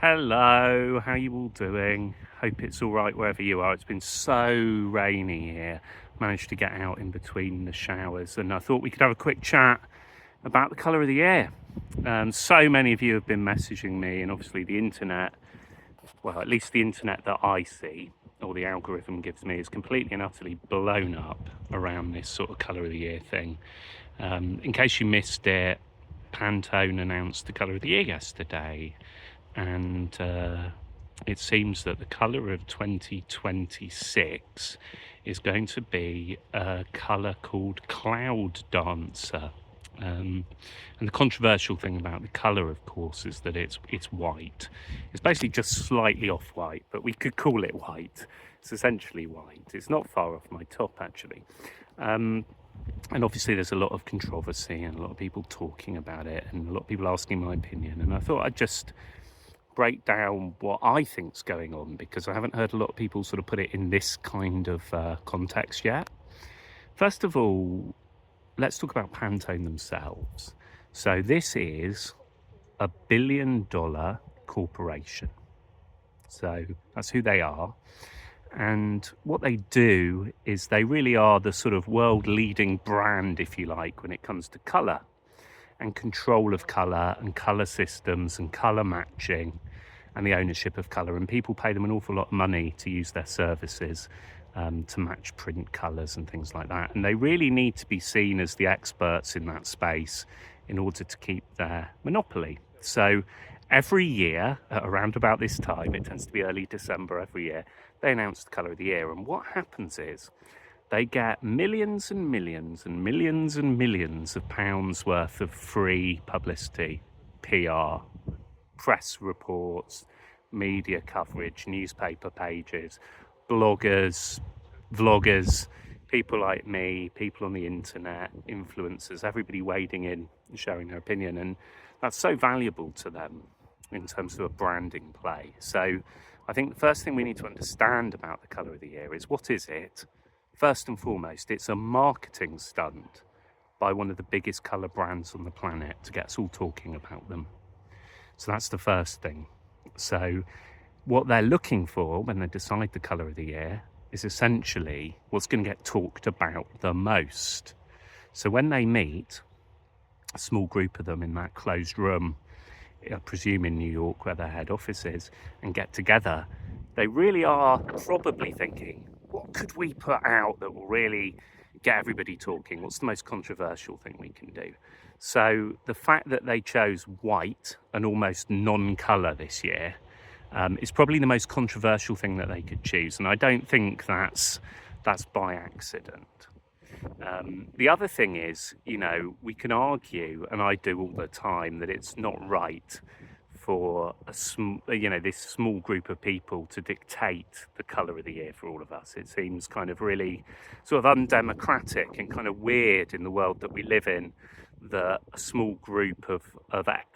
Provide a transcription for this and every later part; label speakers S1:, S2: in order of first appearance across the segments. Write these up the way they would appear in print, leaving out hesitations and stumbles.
S1: Hello, how you all doing? Hope it's all right wherever you are. It's been so rainy here. Managed to get out in between the showers, and I thought we could have a quick chat about the colour of the year. So many of you have been messaging me, and obviously the internet, well, at least the internet that I see, or the algorithm gives me, is completely and utterly blown up around this sort of colour of the year thing. In case you missed it, Pantone announced the colour of the year yesterday, and it seems that the colour of 2026 is going to be a colour called Cloud Dancer. And the controversial thing about the colour, of course, is that it's white. It's basically just slightly off white, but we could call it white. It's essentially white. It's not far off my top, actually. And obviously there's a lot of controversy and a lot of people talking about it and a lot of people asking my opinion. And I thought I'd just break down what I think's going on, because I haven't heard a lot of people sort of put it in this kind of context yet. First of all, let's talk about Pantone themselves. So this is a $1 billion corporation. So that's who they are. And what they do is they really are the sort of world leading brand, if you like, when it comes to colour and control of colour and colour systems and colour matching and the ownership of colour. And people pay them an awful lot of money to use their services to match print colours and things like that. And they really need to be seen as the experts in that space in order to keep their monopoly. So every year, at around about this time, it tends to be early December every year, they announce the colour of the year. And what happens is they get millions and millions and millions and millions of pounds worth of free publicity, PR, press reports, media coverage, newspaper pages, bloggers, vloggers, people like me, people on the internet, influencers, everybody wading in and sharing their opinion. And that's so valuable to them in terms of a branding play. So I think the first thing we need to understand about the colour of the year is, what is it? First and foremost, it's a marketing stunt by one of the biggest colour brands on the planet to get us all talking about them. So that's the first thing. So what they're looking for when they decide the colour of the year is essentially what's going to get talked about the most. So when they meet, a small group of them in that closed room, I presume in New York where their head office is, and get together, they really are probably thinking, what could we put out that will really get everybody talking? What's the most controversial thing we can do? So the fact that they chose white and almost non-colour this year is probably the most controversial thing that they could choose. And I don't think that's by accident. The other thing is, we can argue, and I do all the time, that it's not right for this small group of people to dictate the colour of the year for all of us. It seems kind of really sort of undemocratic and kind of weird in the world that we live in, that a small group of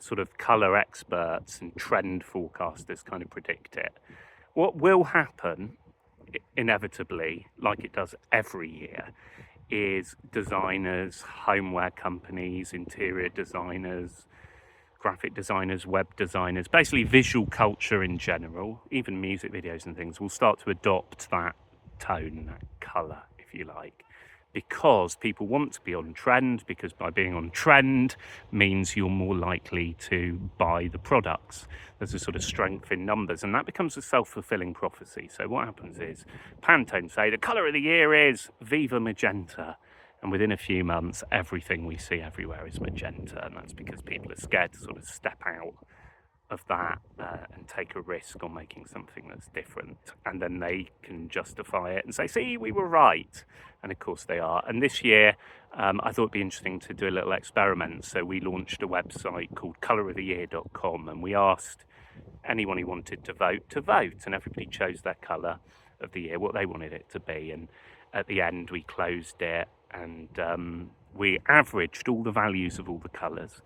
S1: sort of colour experts and trend forecasters kind of predict it. What will happen, inevitably, like it does every year, is designers, homeware companies, interior designers, graphic designers, web designers, basically visual culture in general, even music videos and things, will start to adopt that tone, that colour, if you like, because people want to be on trend, because by being on trend means you're more likely to buy the products. There's a sort of strength in numbers, and that becomes a self-fulfilling prophecy. So what happens is Pantone say the colour of the year is Viva Magenta, and within a few months everything we see everywhere is magenta, and that's because people are scared to sort of step out of that and take a risk on making something that's different, and then they can justify it and say, see, we were right. And of course they are. And this year I thought it'd be interesting to do a little experiment. So we launched a website called colouroftheyear.com, and we asked anyone who wanted to vote, and everybody chose their colour of the year, what they wanted it to be. And at the end we closed it, and we averaged all the values of all the colours,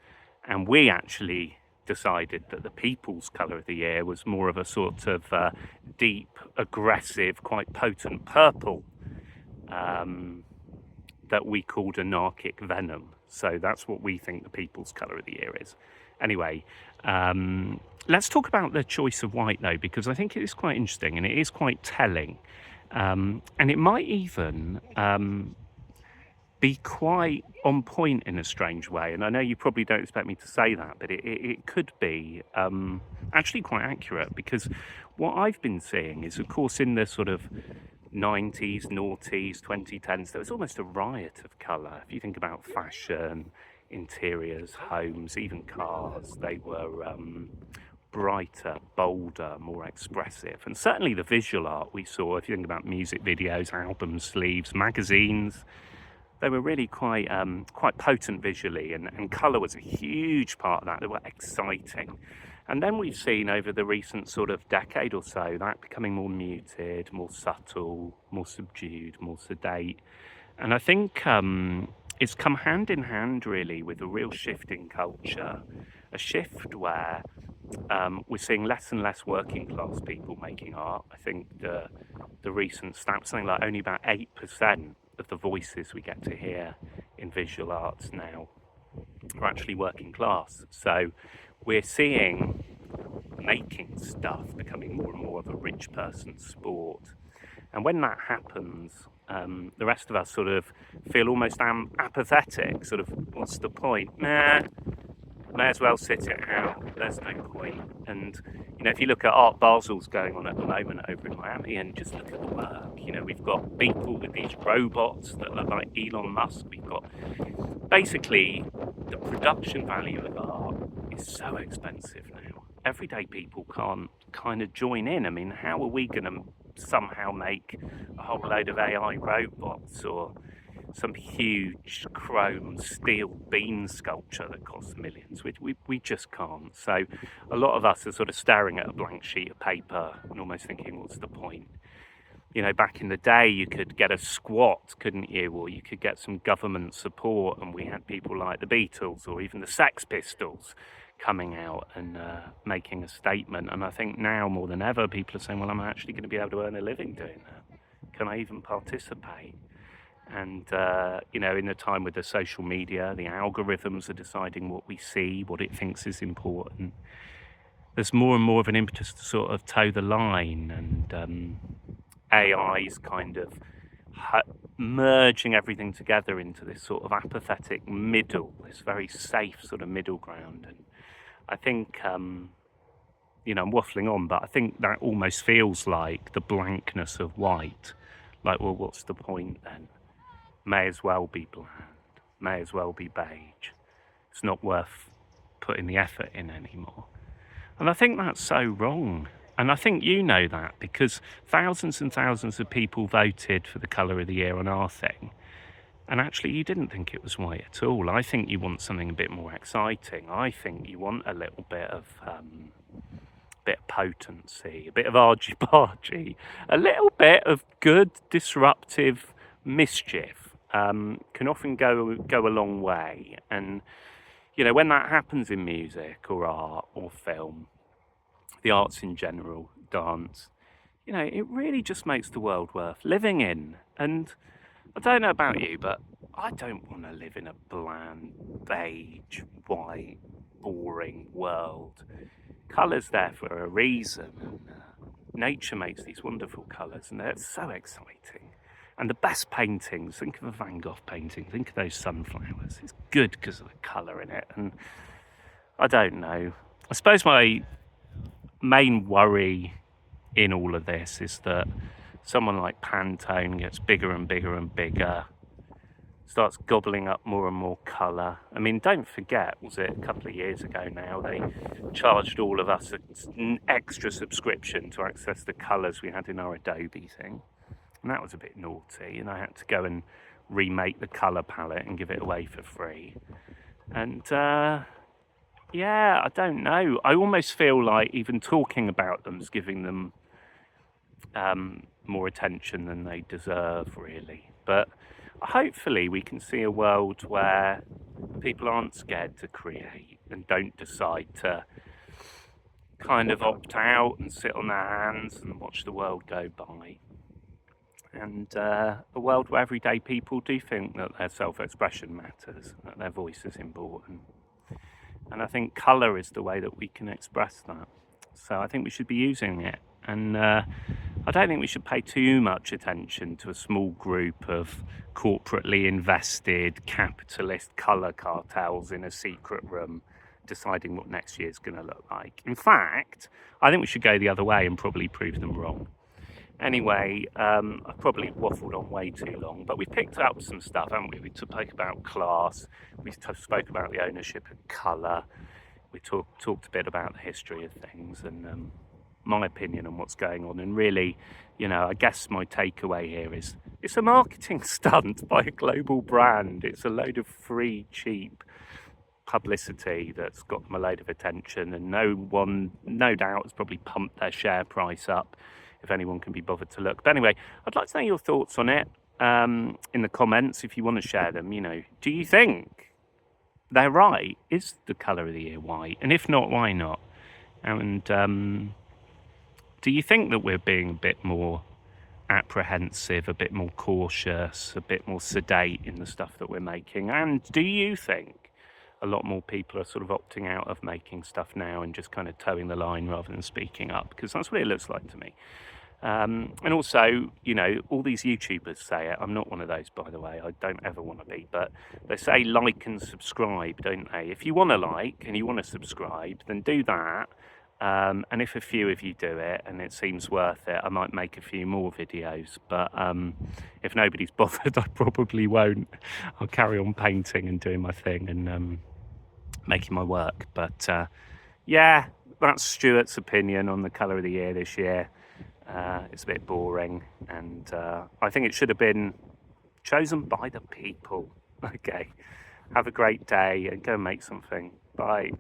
S1: and we actually decided that the people's colour of the year was more of a sort of deep, aggressive, quite potent purple that we called anarchic venom. So that's what we think the people's colour of the year is. Anyway, Let's talk about the choice of white though, because I think it is quite interesting and it is quite telling. And it might even be quite on point in a strange way. And I know you probably don't expect me to say that, but it could be actually quite accurate, because what I've been seeing is, of course, in the sort of 90s, noughties, 2010s, there was almost a riot of colour. If you think about fashion, interiors, homes, even cars, they were brighter, bolder, more expressive. And certainly the visual art we saw, if you think about music videos, album sleeves, magazines, they were really quite potent visually, and colour was a huge part of that. They were exciting. And then we've seen over the recent sort of decade or so that becoming more muted, more subtle, more subdued, more sedate. And I think it's come hand in hand really with a real shift in culture, a shift where we're seeing less and less working class people making art. I think the recent stats, something like only about 8% of the voices we get to hear in visual arts now are actually working class. So we're seeing making stuff becoming more and more of a rich person's sport. And when that happens, the rest of us sort of feel almost apathetic, sort of, what's the point? Nah, may as well sit it out. There's no point. And if you look at Art Basel's going on at the moment over in Miami, and just look at the work. We've got people with these robots that look like Elon Musk. We've got basically the production value of art is so expensive now. Everyday people can't kind of join in. I mean, how are we going to somehow make a whole load of AI robots, or some huge chrome steel beam sculpture that costs millions? We just can't. So a lot of us are sort of staring at a blank sheet of paper and almost thinking, what's the point? Back in the day, you could get a squat, couldn't you? Or you could get some government support, and we had people like the Beatles or even the Sex Pistols coming out and making a statement. And I think now more than ever, people are saying, well, I'm actually going to be able to earn a living doing that. Can I even participate? And, in the time with the social media, the algorithms are deciding what we see, what it thinks is important. There's more and more of an impetus to sort of toe the line, and AI's kind of merging everything together into this sort of apathetic middle, this very safe sort of middle ground. And I think, I'm waffling on, but I think that almost feels like the blankness of white. Like, well, what's the point then? May as well be bland, may as well be beige. It's not worth putting the effort in anymore. And I think that's so wrong. And I think you know that, because thousands and thousands of people voted for the colour of the year on our thing. And actually you didn't think it was white at all. I think you want something a bit more exciting. I think you want a little bit of potency, a bit of argy-bargy, a little bit of good disruptive mischief. Can often go a long way. And when that happens in music or art or film, the arts in general, dance, it really just makes the world worth living in. And I don't know about you, but I don't want to live in a bland, beige, white, boring world. Colour's there for a reason, and nature makes these wonderful colours, and they're so exciting. And the best paintings, think of a Van Gogh painting, think of those sunflowers. It's good because of the colour in it. And I don't know. I suppose my main worry in all of this is that someone like Pantone gets bigger and bigger and bigger, starts gobbling up more and more colour. I mean, don't forget, was it a couple of years ago now, they charged all of us an extra subscription to access the colours we had in our Adobe thing. And that was a bit naughty, and I had to go and remake the colour palette and give it away for free. And I don't know. I almost feel like even talking about them is giving them more attention than they deserve, really. But hopefully we can see a world where people aren't scared to create and don't decide to kind of opt out and sit on their hands and watch the world go by. And a world where everyday people do think that their self-expression matters, that their voice is important. And I think colour is the way that we can express that. So I think we should be using it. And I don't think we should pay too much attention to a small group of corporately invested capitalist colour cartels in a secret room deciding what next year's going to look like. In fact, I think we should go the other way and probably prove them wrong. Anyway, I've probably waffled on way too long, but we picked up some stuff, haven't we? We spoke about class, we spoke about the ownership of colour, we talked a bit about the history of things and my opinion on what's going on. And really, I guess my takeaway here is it's a marketing stunt by a global brand. It's a load of free, cheap publicity that's got them a load of attention, and no doubt, has probably pumped their share price up, if anyone can be bothered to look. But anyway, I'd like to know your thoughts on it in the comments if you want to share them. Do you think they're right? Is the colour of the year white? And if not, why not? And do you think that we're being a bit more apprehensive, a bit more cautious, a bit more sedate in the stuff that we're making? And do you think a lot more people are sort of opting out of making stuff now and just kind of towing the line rather than speaking up? Because that's what it looks like to me. And also, all these YouTubers say it. I'm not one of those, by the way. I don't ever want to be. But they say like and subscribe, don't they? If you want to like and you want to subscribe, then do that. And if a few of you do it and it seems worth it, I might make a few more videos. But if nobody's bothered, I probably won't. I'll carry on painting and doing my thing and making my work. But yeah, that's Stuart's opinion on the colour of the year this year. It's a bit boring, and I think it should have been chosen by the people. Okay, have a great day and go and make something. Bye.